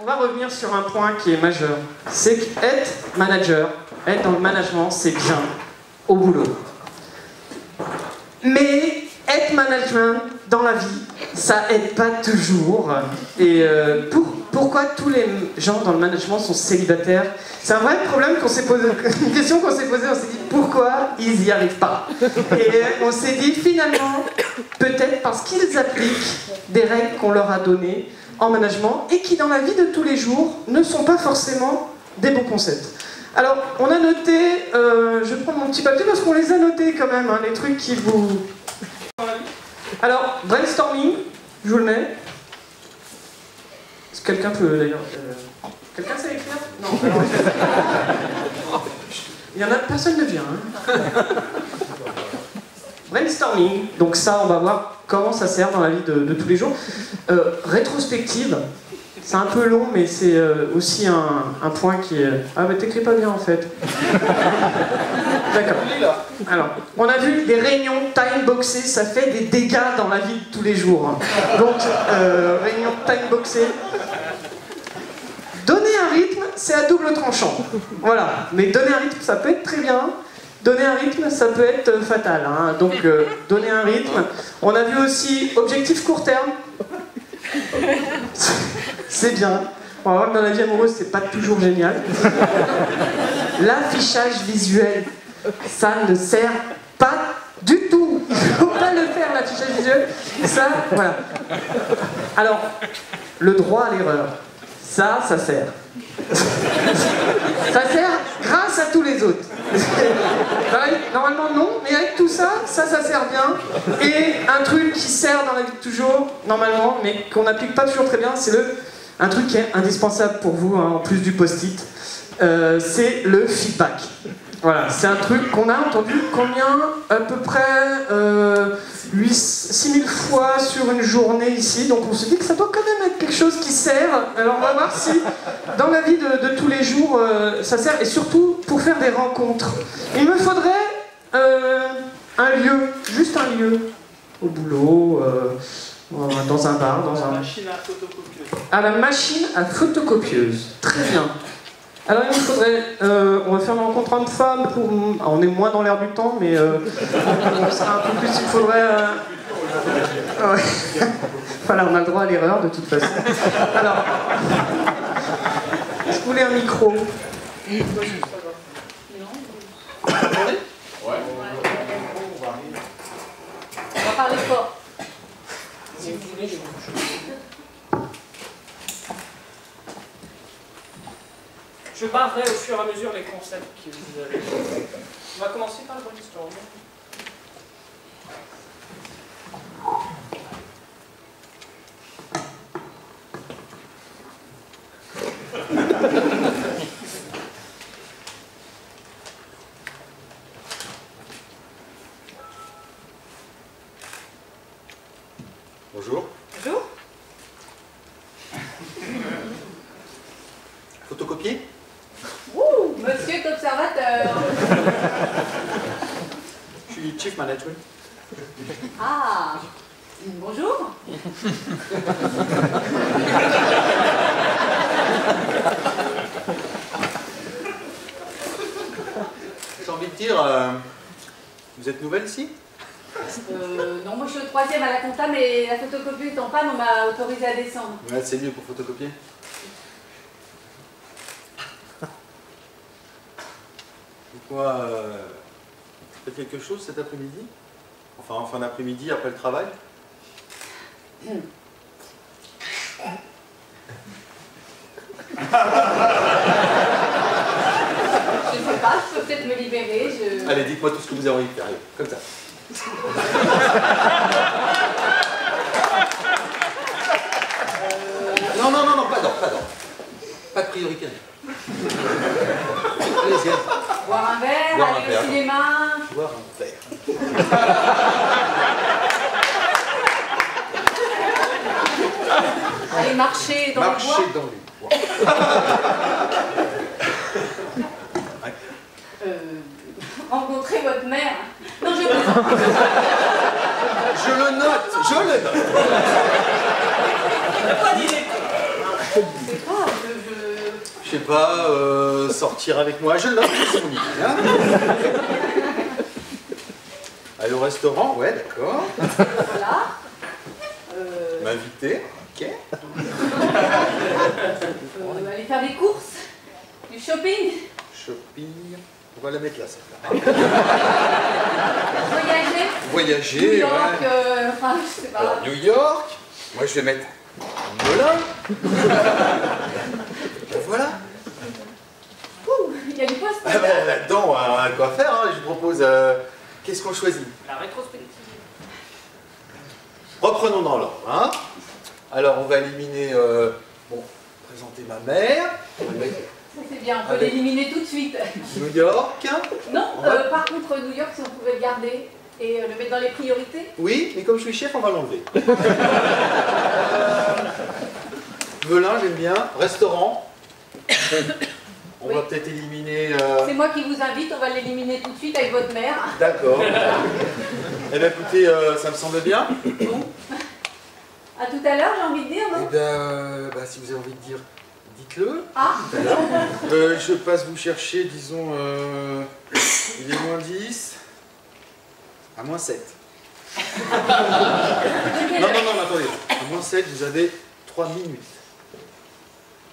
on va revenir sur un point qui est majeur. C'est qu'être manager, être dans le management, c'est bien au boulot. Mais être management dans la vie, ça aide pas toujours. Et pourquoi tous les gens dans le management sont célibataires? C'est un vrai problème qu'on s'est posé, une question qu'on s'est posée, on s'est dit pourquoi ils n'y arrivent pas? Et on s'est dit finalement, peut-être parce qu'ils appliquent des règles qu'on leur a données en management et qui dans la vie de tous les jours ne sont pas forcément des bons concepts. Alors, on a noté, je vais prendre mon petit papier parce qu'on les a notés quand même, hein, les trucs qui vous... Alors, brainstorming, je vous le mets. Est-ce que quelqu'un peut d'ailleurs... Quelqu'un sait écrire? Non, alors... Il y en a, personne ne vient. Hein. Brainstorming, donc ça, on va voir comment ça sert dans la vie de tous les jours. Rétrospective, c'est un peu long, mais c'est aussi un point qui est... Ah, mais t'écris pas bien en fait. D'accord. Alors, on a vu des réunions time-boxées, ça fait des dégâts dans la vie de tous les jours. Donc, réunion time-boxée. Donner un rythme, c'est à double tranchant. Voilà. Mais donner un rythme, ça peut être très bien. Donner un rythme, ça peut être fatal. Hein. Donc, donner un rythme. On a vu aussi objectif court terme. C'est bien. On va voir que dans la vie amoureuse, c'est pas toujours génial. L'affichage visuel, ça ne sert pas du tout. Il faut pas le faire, l'affichage visuel. Ça, voilà. Alors, le droit à l'erreur. Ça sert. Ça sert grâce à tous les autres. Normalement non, mais avec tout ça, ça sert bien. Et un truc qui sert dans la vie de toujours, normalement, mais qu'on n'applique pas toujours très bien, c'est un truc qui est indispensable pour vous, hein, en plus du post-it, c'est le feedback. Voilà, c'est un truc qu'on a entendu combien? À peu près 6000 fois sur une journée ici, donc on se dit que ça doit quand même être quelque chose qui sert. Alors on va voir si dans la vie de tous les jours ça sert, et surtout pour faire des rencontres. Il me faudrait un lieu, juste un lieu, au boulot, dans un bar, dans un... machine à photocopieuse. À la machine à photocopieuse, très bien. Alors il nous faudrait, on va faire une rencontre homme-femme, on est moins dans l'air du temps, mais on sera un peu plus, il faudrait... Ouais. Voilà, on a le droit à l'erreur de toute façon. Alors, est-ce que vous voulez un micro? Non. Ouais. On va parler fort. Si vous voulez, je vous... Je barrerai au fur et à mesure les concepts que vous avez. On va commencer par le brainstorm. Bonjour. Bonjour. Photocopier? Ouh, monsieur est observateur. Je suis Chief Management. Ah, bonjour. J'ai envie de dire, vous êtes nouvelle ici? Non, moi je suis au 3e à la compta, mais la photocopie est en panne, on m'a autorisé à descendre. Ouais, c'est mieux pour photocopier. Dites-moi, vous faites quelque chose cet après-midi? Enfin, en fin d'après-midi, après le travail? Je sais pas, je peux peut-être me libérer. Allez, dites-moi tout ce que vous avez envie de faire, allez, comme ça. Non, non, non, non, pas d'or, pas d'or. Pas de priorité. Allez-y, allez. Boire un verre, Boire un aller verre. au cinéma. Boire un verre. Aller marcher dans le bois. Marcher dans les bois. Rencontrer votre mère. Non, je plaisante. Je le note, je le note. C'est grave. pas sortir avec moi. Je le note, c'est mon idée. Hein. Aller au restaurant, ouais, d'accord. Voilà. M'inviter, ok. Aller faire des courses, du shopping, Shopping, on va la mettre là, celle-là. voyager. Voyager, New York, ouais. enfin, je sais pas. Alors, New York, moi je vais mettre Melun. Ben voilà. Ouh, il y a du poste. Ah ben, là-dedans, on a quoi faire, hein. Je vous propose, qu'est-ce qu'on choisit? La rétrospective. Reprenons dans l'ordre. Hein. Alors, on va éliminer, bon, présenter ma mère. On va mettre Ça c'est bien, on peut Avec- l'éliminer tout de suite. New York. Non, On va- par contre, New York, si on pouvait le garder et le mettre dans les priorités. Oui, mais comme je suis chef, on va l'enlever. Melun, j'aime bien. Restaurant. On va peut-être éliminer... C'est moi qui vous invite, on va l'éliminer tout de suite avec votre mère. D'accord. Eh bien, écoutez, ça me semble bien. Bon. À tout à l'heure, j'ai envie de dire, Eh non? bien, si vous avez envie de dire, dites-le. Ah, Je passe vous chercher, disons, il est moins 10 à moins 7. Non, attendez. À moins 7, vous avez 3 minutes.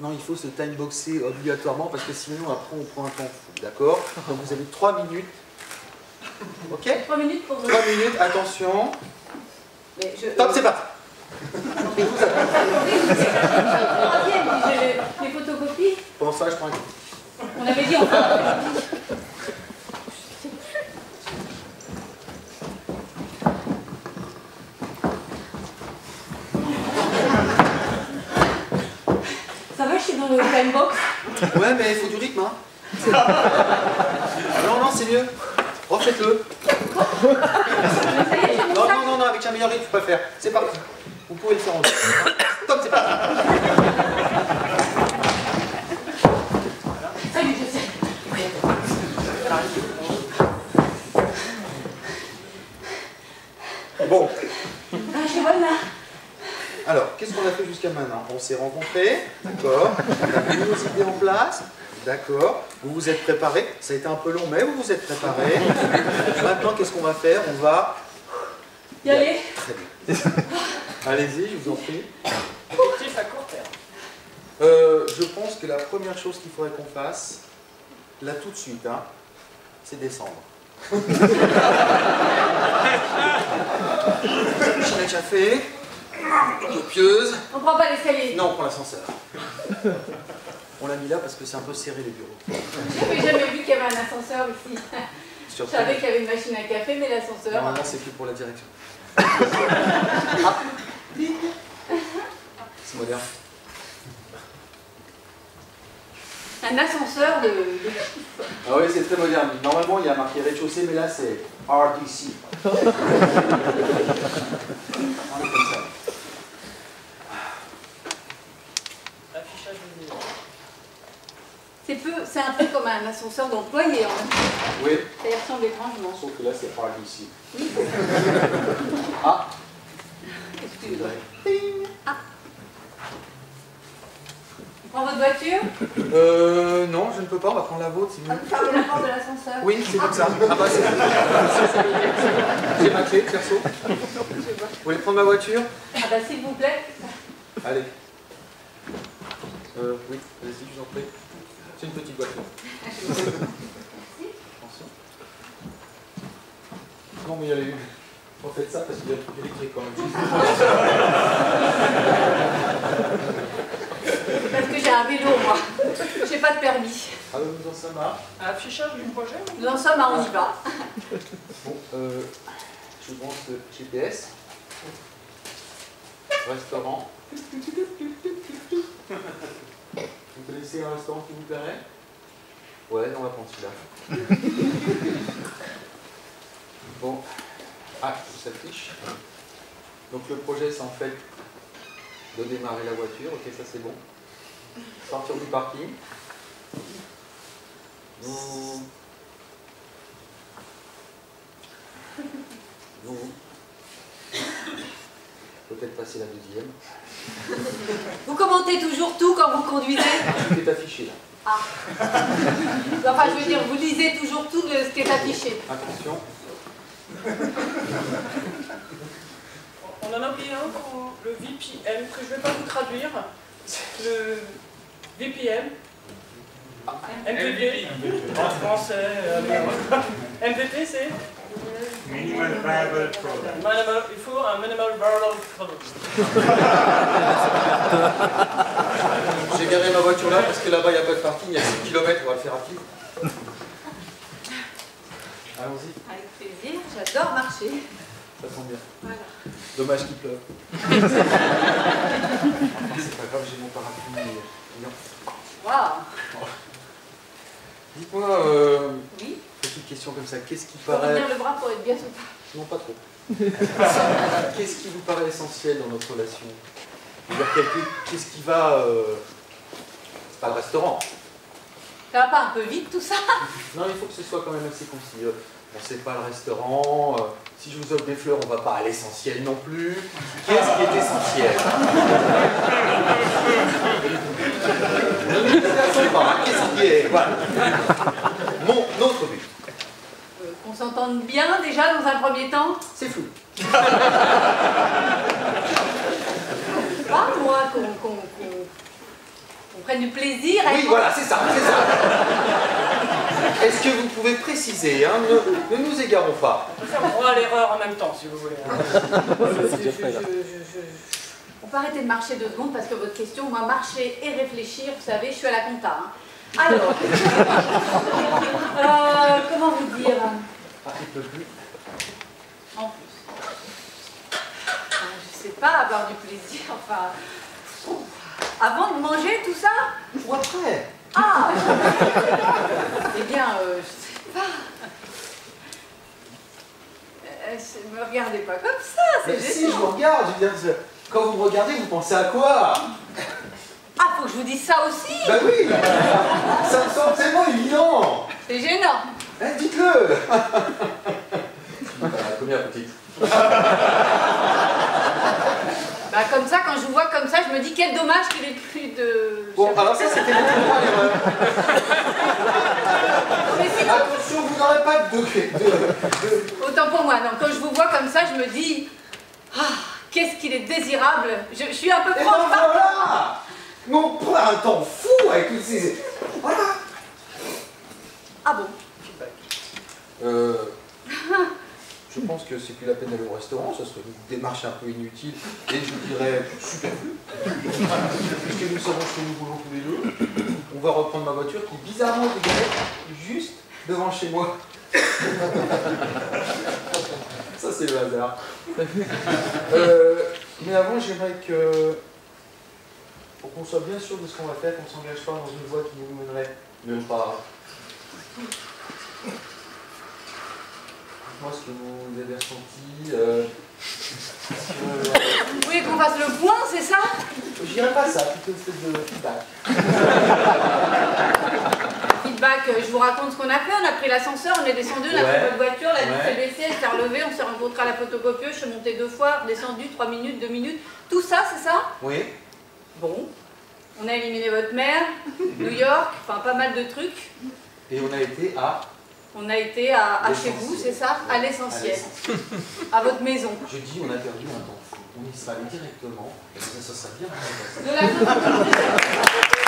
Non, il faut se timeboxer obligatoirement parce que sinon, après, on prend un temps fou. D'accord? Donc, vous avez 3 minutes. Ok? 3 minutes pour vous. 3 minutes, attention. Mais je... Top, c'est parti. Troisième, puis j'ai les photocopies. Pendant ça, je prends un coup. On avait dit enfin. Ça va, je suis dans le time box. Ouais, mais il faut du rythme, hein. Non, c'est mieux. Refaites-le. Ça y est, j'ai mon sac. Non, avec un meilleur rythme, je préfère. C'est parti. Vous pouvez le faire en deux. Top, c'est parti. Salut, je sais. Bon, Ah, je suis bonne là. alors, qu'est-ce qu'on a fait jusqu'à maintenant? On s'est rencontrés, d'accord. On a mis nos idées en place, d'accord. Vous vous êtes préparés. Ça a été un peu long, mais vous vous êtes préparés. Maintenant, qu'est-ce qu'on va faire? On va... Y aller. Très bien. Allez-y, je vous en prie. Objectif à court terme. Je pense que la première chose qu'il faudrait qu'on fasse, là tout de suite, hein, c'est descendre. Machine à café, copieuse. On prend pas l'escalier. Non, on prend l'ascenseur. On l'a mis là parce que c'est un peu serré les bureaux. J'avais jamais vu qu'il y avait un ascenseur ici. Sur Je savais qu'il y avait une machine à café, mais l'ascenseur. Normalement, c'est plus pour la direction. Ah. C'est moderne. Un ascenseur de... Ah oui, c'est très moderne. Normalement, il y a marqué rez-de-chaussée, mais là, c'est RDC. On est comme ça. Affichage vidéo. C'est un peu comme un ascenseur d'employé. Oui, Ça y ressemble étrangement. sauf que là, c'est RDC. Ah, Excusez-moi. On prend votre voiture. Non, je ne peux pas, on va prendre la vôtre, c'est mieux. Vous fermez la porte de l'ascenseur. Oui, c'est comme ça. Ah bah c'est j'ai ma clé, perso. Vous voulez prendre ma voiture? Ah bah s'il vous plaît. Allez. Oui, allez-y, je vous en prie. C'est une petite voiture. Attention. Non, mais il y a les... Refaites ça parce qu'il y a le truc électrique quand même. Parce que j'ai un vélo moi. J'ai pas de permis. Alors nous en sommes à... Affichage du projet. Nous en sommes à on y va. Bon, je branche le GPS. Restaurant. Vous connaissez un restaurant qui vous plairait? Ouais, on va prendre celui-là. Bon. Ah, ça s'affiche. Donc le projet, c'est en fait de démarrer la voiture. Ok, ça c'est bon. Sortir du parking. Vous peut-être passer la deuxième. Vous commentez toujours tout quand vous conduisez. Tout est affiché là. Ah. Enfin, je veux dire, vous lisez toujours tout ce qui est affiché. Attention. On en a oublié un, le VPN, que je ne vais pas vous traduire. Le VPN. MVP. En français. MVP, c'est Minimal Viable Product. Il faut un Minimal Viable Product. J'ai garé ma voiture là parce que là-bas il n'y a pas de parking, il y a 6 km, on va le faire rapide. Allons-y, Avec plaisir, j'adore marcher. ça sent bien. Voilà. Dommage qu'il pleuve. C'est pas grave, j'ai mon parapluie. Non. Waouh. Dites-moi, Oui. petite question comme ça, qu'est-ce qui Il faut paraît... tenir le bras pour être bien souple. Non, pas trop. Qu'est-ce qui vous paraît essentiel dans notre relation? Qu'est-ce qui va... C'est pas le restaurant. Ça va pas un peu vite tout ça? Non, il faut que ce soit quand même assez concis. Bon, c'est pas le restaurant. Si je vous offre des fleurs, on va pas à l'essentiel non plus. Qu'est-ce qui est essentiel? Ne nous déplaçons pas. Qu'est-ce qui est... Voilà. Notre but. Qu'on s'entende bien déjà dans un premier temps. C'est flou. Pas moi, qu'on prenne du plaisir. Oui, voilà, c'est ça, c'est ça. Est-ce que vous pouvez préciser, hein, ne nous égarons pas. On peut faire droit à l'erreur en même temps, si vous voulez. On peut arrêter de marcher 2 secondes parce que votre question, moi, marcher et réfléchir, vous savez, je suis à la compta. Hein. Alors, comment vous dire? Ah, il peut plus. En plus. Je sais pas, avoir du plaisir, enfin... Avant de manger tout ça? Ou après. Ah. Eh bien, je sais pas. Me regardez pas comme ça, c'est Mais si, je gênant. vous regarde, je veux dire, quand vous me regardez, vous pensez à quoi? Ah, faut que je vous dise ça aussi? Ben oui. Ça me semble tellement évident. C'est gênant. Eh, dites-le. Combien, petite? Bah comme ça, quand je vous vois comme ça, je me dis quel dommage qu'il ait plus de... Bon, alors ça, c'était beaucoup moins l'erreur. Mais sinon, Attention, vous n'aurez pas de degré. autant pour moi, non, quand je vous vois comme ça, je me dis... Ah, qu'est-ce qu'il est désirable. Je suis un peu Et ben franche. voilà. Mais on prend un temps fou avec toutes ces... Voilà. Ah bon? Je pense que c'est plus la peine d'aller au restaurant, ça serait une démarche un peu inutile et je dirais superflue. Puisque nous savons ce que nous voulons tous les deux, on va reprendre ma voiture qui bizarrement est garée juste devant chez moi. Ça c'est le hasard. Mais avant j'aimerais que, pour qu'on soit bien sûr de ce qu'on va faire, qu'on ne s'engage pas dans une voie qui nous mènerait nulle part. Moi, ce que vous avez ressenti. Vous voulez qu'on fasse le point, c'est ça? Je dirais pas ça, plutôt une espèce de feedback. Feedback, je vous raconte ce qu'on a fait. On a pris l'ascenseur, on est descendu, on a pris votre voiture, la vitre s'est baissée, elle s'est relevée, on s'est rencontré à la photocopieuse, je suis montée 2 fois, descendu 3 minutes, 2 minutes. Tout ça, c'est ça? Oui. Bon. On a éliminé votre mère, New York, enfin pas mal de trucs. Et on a été à... On a été à chez vous, c'est ça? À l'essentiel. À votre maison. Je dis, on a perdu un temps fou. On y serait allé directement. Et ça serait bien. De la photocopieuse.